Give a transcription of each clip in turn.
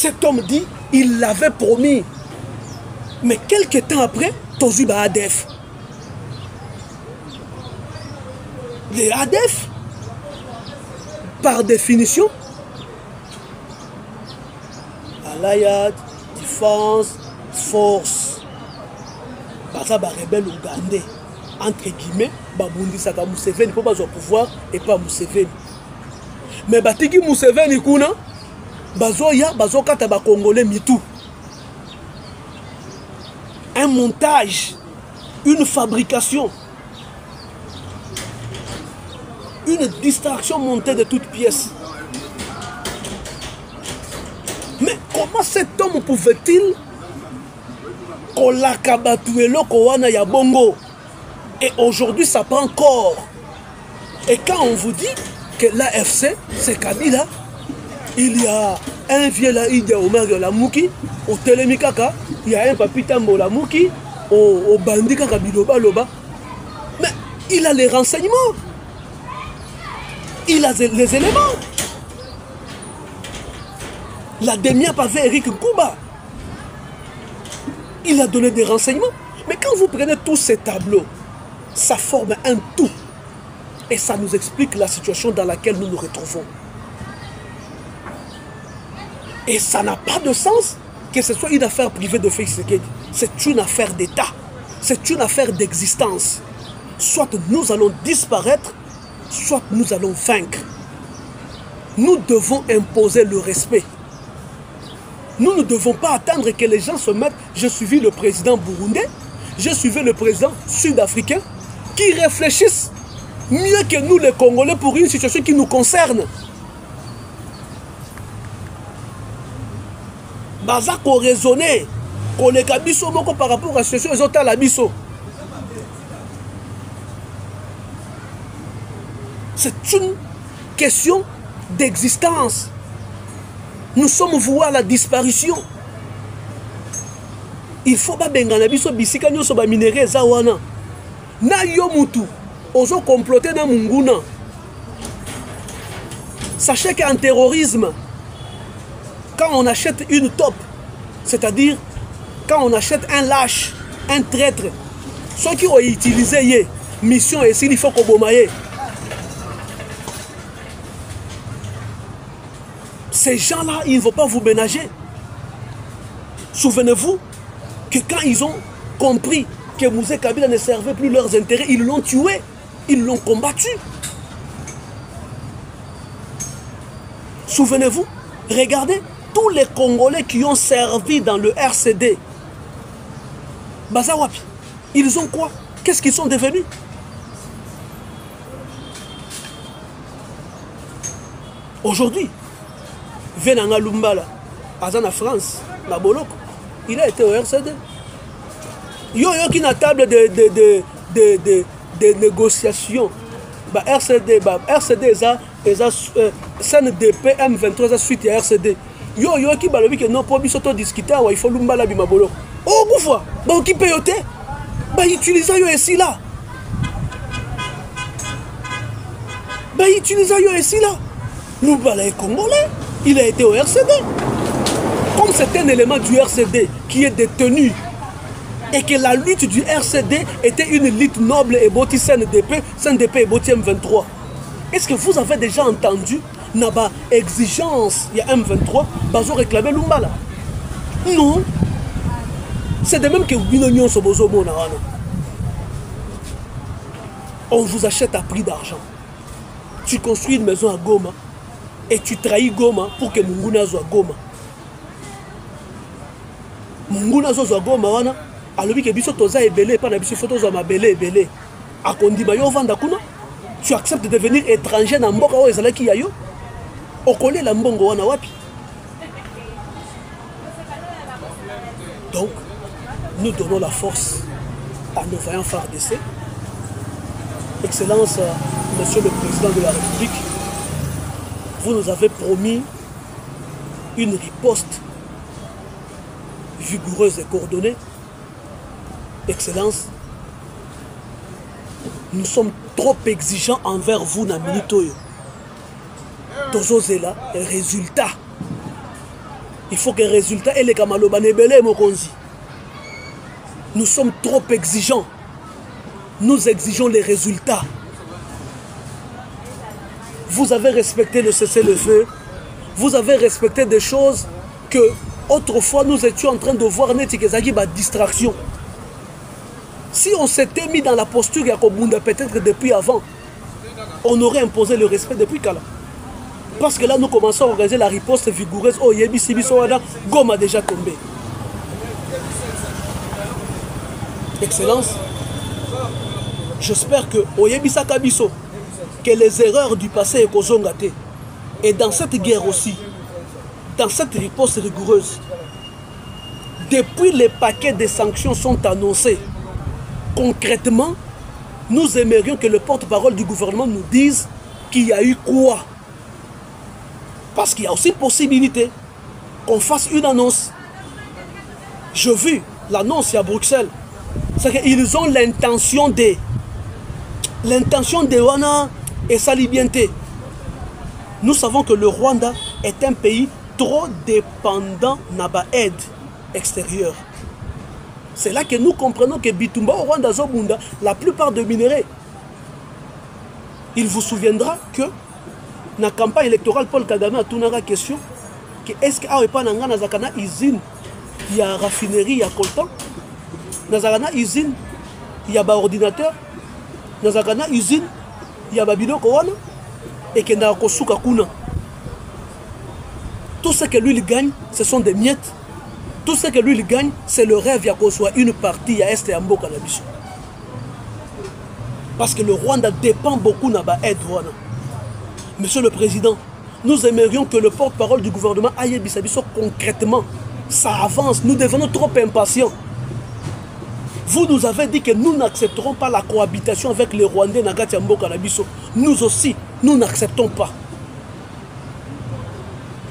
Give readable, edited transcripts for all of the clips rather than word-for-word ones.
Cet homme dit, il l'avait promis. Mais quelques temps après, Tozuba ADF. Les ADF, par définition, Allied Defense Force, baza ba rebelle ougandais, entre guillemets, babundi saka Museveni pour bazo pouvoir et pas Museveni. Mais batiki Museveni kuna, bazo ya bazo kata ba congolais mitou. Un montage, une fabrication, une distraction montée de toutes pièces. Mais comment cet homme pouvait-il ya bongo? Et aujourd'hui ça prend corps. Et quand on vous dit que l'AFC c'est Kabila, il y a un vieux là, il y a Omar Lamouki, au Télémikaka, il y a un papita Molamouki, au Bandika Kabiloba Loba. Mais il a les renseignements. Il a les éléments. La Demia avait Eric Kouba. Il a donné des renseignements. Mais quand vous prenez tous ces tableaux, ça forme un tout. Et ça nous explique la situation dans laquelle nous nous retrouvons. Et ça n'a pas de sens que ce soit une affaire privée de Félix Tshisekedi. C'est une affaire d'État. C'est une affaire d'existence. Soit nous allons disparaître, soit nous allons vaincre. Nous devons imposer le respect. Nous ne devons pas attendre que les gens se mettent. Je suivis le président burundais, je suivis le président sud-africain, qui réfléchissent mieux que nous les Congolais pour une situation qui nous concerne. Baza ko raisonner, ko le kabiso moko par rapport à ce situation à la biso. C'est une question d'existence. Nous sommes voués à la disparition. Il faut pas bengana biso bisika nyoso ba minéraux zawana. Na yo mutu ozo comploter na munguna. Sachez qu'en terrorisme, quand on achète une taupe, c'est-à-dire quand on achète un lâche, un traître, ceux qui ont utilisé mission et s'il faut qu'on bomaye. Ces gens-là, ils ne vont pas vous ménager. Souvenez-vous que quand ils ont compris que Mouzé Kabila ne servait plus leurs intérêts, ils l'ont tué, ils l'ont combattu. Souvenez-vous, regardez tous les Congolais qui ont servi dans le RCD. Bazawapi, ils ont quoi? Qu'est-ce qu'ils sont devenus? Aujourd'hui, Venanga Lumbala, en France, na Boloko, il a été au RCD. Yo qui na table de négociation. Bah RCD, CNDP M23 suite à RCD. Yo qui balobi que non pour biso to discuter il faut Lumbala bima Boloko. Oh goufa, bah qui payote, bah utiliser yo ici là. Bah utiliser yo ici là. Lumbala est congolais. Il a été au RCD. Comme c'est un élément du RCD qui est détenu et que la lutte du RCD était une lutte noble et boti CNDP et boti M23. Est-ce que vous avez déjà entendu Naba exigence, il y a M23, bazo réclamer Lumbala? Non. C'est de même que Binonion Sobozo Mona. On vous achète à prix d'argent. Tu construis une maison à Goma. Et tu trahis Goma pour que Munguna soit Goma. Munguna soit Goma, wana. Alors que biso toza ebele, pas na biso photo za mabele ebele. Akondima yo vanda kuna. Tu acceptes de devenir étranger na mboka o ezala ki yayo. Okole la mbongo wana wapi. Donc, nous donnons la force à nos vaillants FARDC. Excellence, Monsieur le Président de la République, vous nous avez promis une riposte vigoureuse et coordonnée. Excellence, nous sommes trop exigeants envers vous, Naminitoyo. Tozozela, résultat. Il faut que les résultats et les Kamalobanebele Mokonzi. Nous sommes trop exigeants. Nous exigeons les résultats. Vous avez respecté le cessez-le-feu. Vous avez respecté des choses que autrefois nous étions en train de voir Netikezaki par distraction. Si on s'était mis dans la posture Yakobunda peut-être depuis avant, on aurait imposé le respect depuis Kala. Parce que là nous commençons à organiser la riposte vigoureuse. Oh Yebi Sibisoada, Goma a déjà tombé. Excellence, j'espère que Oyebi Sakabiso, que les erreurs du passé est kozongate. Et dans cette guerre aussi, dans cette riposte rigoureuse, depuis les paquets de sanctions sont annoncés, concrètement, nous aimerions que le porte-parole du gouvernement nous dise qu'il y a eu quoi. Parce qu'il y a aussi possibilité qu'on fasse une annonce. J'ai vu l'annonce à Bruxelles. C'est qu'ils ont l'intention de Wana et Salibienté. Nous savons que le Rwanda est un pays trop dépendant de l'aide extérieure. C'est là que nous comprenons que Bitumba au Rwanda Zobunda, la plupart des minéraux. Il vous souviendra que dans la campagne électorale, Paul Kagame a tourné la question que est-ce qu'il n'y a pas une usine, il y a une raffinerie, il y a coltan, dans une usine, il y a un ordinateur, dans une usine, il y a un biloko wana, et qu'il y a un kuna. Tout ce que lui il gagne, ce sont des miettes. Tout ce que lui il gagne, c'est le rêve qu'il soit une partie à Est et à Mboka. Parce que le Rwanda dépend beaucoup de l'aide. Monsieur le Président, nous aimerions que le porte-parole du gouvernement aille Bissabiso concrètement. Ça avance, nous devenons trop impatients. Vous nous avez dit que nous n'accepterons pas la cohabitation avec les Rwandais Nagati Mboka Nabiso. Nous aussi, nous n'acceptons pas.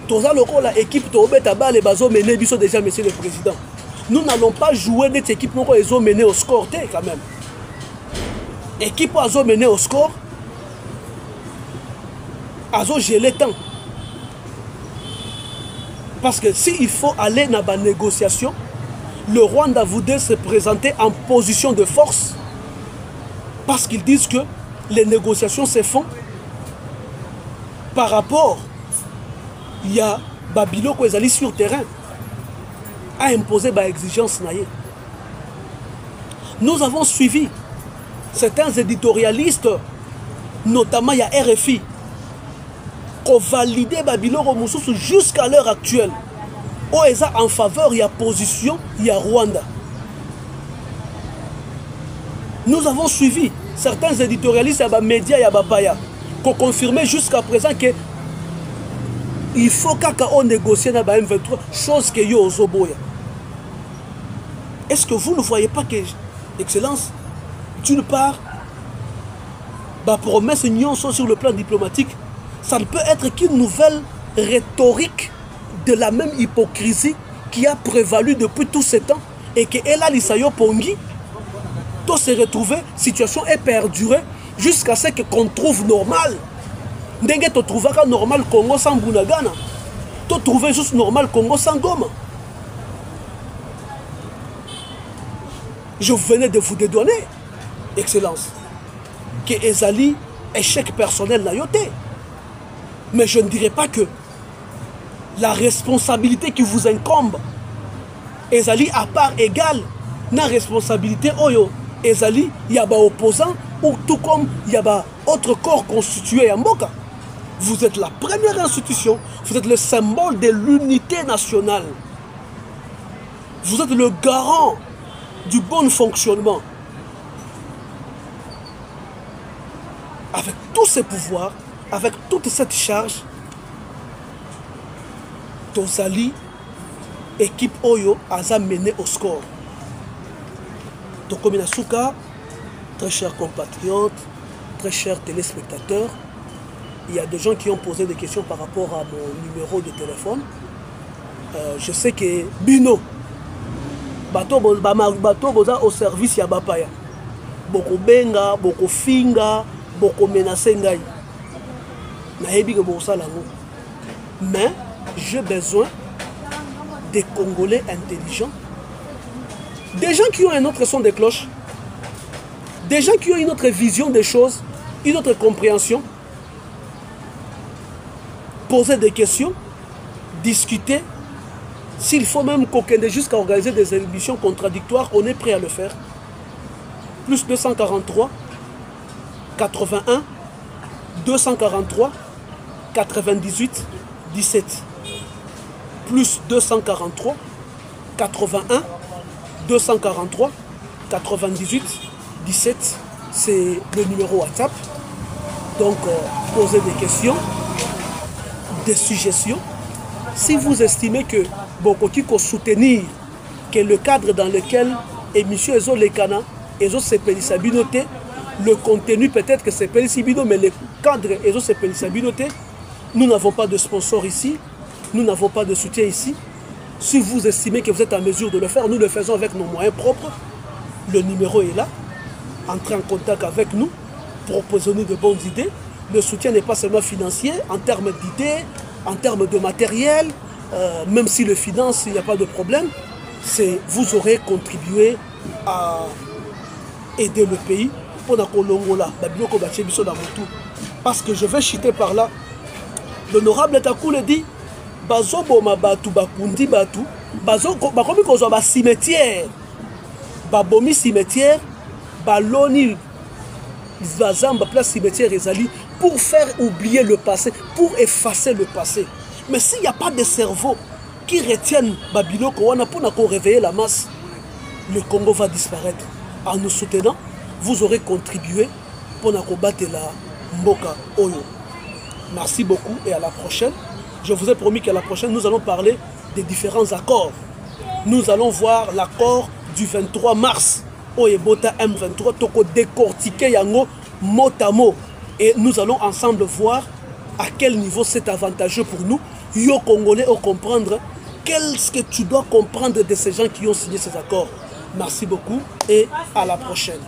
Toza loko la équipe Tobeta ba les bazo mené biso déjà monsieur le président. Nous n'allons pas jouer cette équipe non ils ont mené au score quand même. Équipe a mené au score. Azo gelé temps. Parce que s'il faut aller dans la négociation, le Rwanda voudrait se présenter en position de force parce qu'ils disent que les négociations se font par rapport il y a Babilo qui est allé sur le terrain à imposer des exigences. Nous avons suivi certains éditorialistes, notamment il y a RFI, qui ont validé Babilo jusqu'à l'heure actuelle. En faveur, il y a position, il y a Rwanda. Nous avons suivi certains éditorialistes, il y a des médias, il y a des paya, qui ont confirmé jusqu'à présent que il faut qu'on négocie dans la M23, chose que yo ozoboya. Est-ce que vous ne voyez pas que, Excellence, d'une part, la promesse sur le plan diplomatique, ça ne peut être qu'une nouvelle rhétorique de la même hypocrisie qui a prévalu depuis tout ce temps et que Ela Lisayo Pongi, tout se retrouver, situation est perdurée jusqu'à ce qu'on trouve normal. Ndenge to trouvera normal Congo sans Bunagana. To trouver juste normal Congo sans Goma. Je venais de vous dédouaner, Excellence, que Ezali, échec personnel n'a yoté. Mais je ne dirais pas que la responsabilité qui vous incombe, Ezali à part égale, na responsabilité Oyo. Ezali, il y a des opposants, ou tout comme il y a des autres corps constitués à Mboka. Vous êtes la première institution, vous êtes le symbole de l'unité nationale. Vous êtes le garant du bon fonctionnement. Avec tous ces pouvoirs, avec toute cette charge, Tozali, équipe Oyo, a mené au score. Donc, Minasuka, très chers compatriotes, très chers téléspectateurs, il y a des gens qui ont posé des questions par rapport à mon numéro de téléphone. Je sais que Bino, bato boza au service ya bapaya. Boko benga, boko finga, boko menacer ngai. Na yebi que bosa lango. Mais j'ai besoin des Congolais intelligents, des gens qui ont un autre son de cloche, des gens qui ont une autre vision des choses, une autre compréhension, poser des questions, discuter. S'il faut même coquiner jusqu'à organiser des émissions contradictoires, on est prêt à le faire. Plus 243, 81, 243, 98, 17. Plus 243, 81, 243, 98, 17. C'est le numéro WhatsApp. Donc, posez des questions, des suggestions. Si vous estimez que Bokoki peut soutenir que le cadre dans lequel émission Ezo Lekana, Ezo Sepelisa Binote, le contenu peut-être que c'est Sepelisa Binote, mais le cadre Ezo Sepelisa Binote, nous n'avons pas de sponsor ici, nous n'avons pas de soutien ici. Si vous estimez que vous êtes en mesure de le faire, nous le faisons avec nos moyens propres. Le numéro est là. Entrez en contact avec nous, proposez-nous de bonnes idées. Le soutien n'est pas seulement financier, en termes d'idées, en termes de matériel, même si le finance, il n'y a pas de problème, vous aurez contribué à aider le pays. Parce que je vais chuter par là. L'honorable Takoule dit, Bazo boma batu bakundi batu, bazo bakomi kozo ba cimetière, babomi cimetière, baloni vazamba place cimetière ezali pour faire oublier le passé, pour effacer le passé. Mais s'il n'y a pas de cerveau qui retiennent Babiloko wana pour réveiller la masse, le Congo va disparaître. En nous soutenant, vous aurez contribué pour combattre la Mboka Oyo. Merci beaucoup et à la prochaine. Je vous ai promis qu'à la prochaine, nous allons parler des différents accords. Nous allons voir l'accord du 23 mars. Oyebota M23, toko décortiquer yango mot à mot. Et nous allons ensemble voir à quel niveau c'est avantageux pour nous. Yo Congolais, au comprendre qu'est-ce que tu dois comprendre de ces gens qui ont signé ces accords. Merci beaucoup et à la prochaine.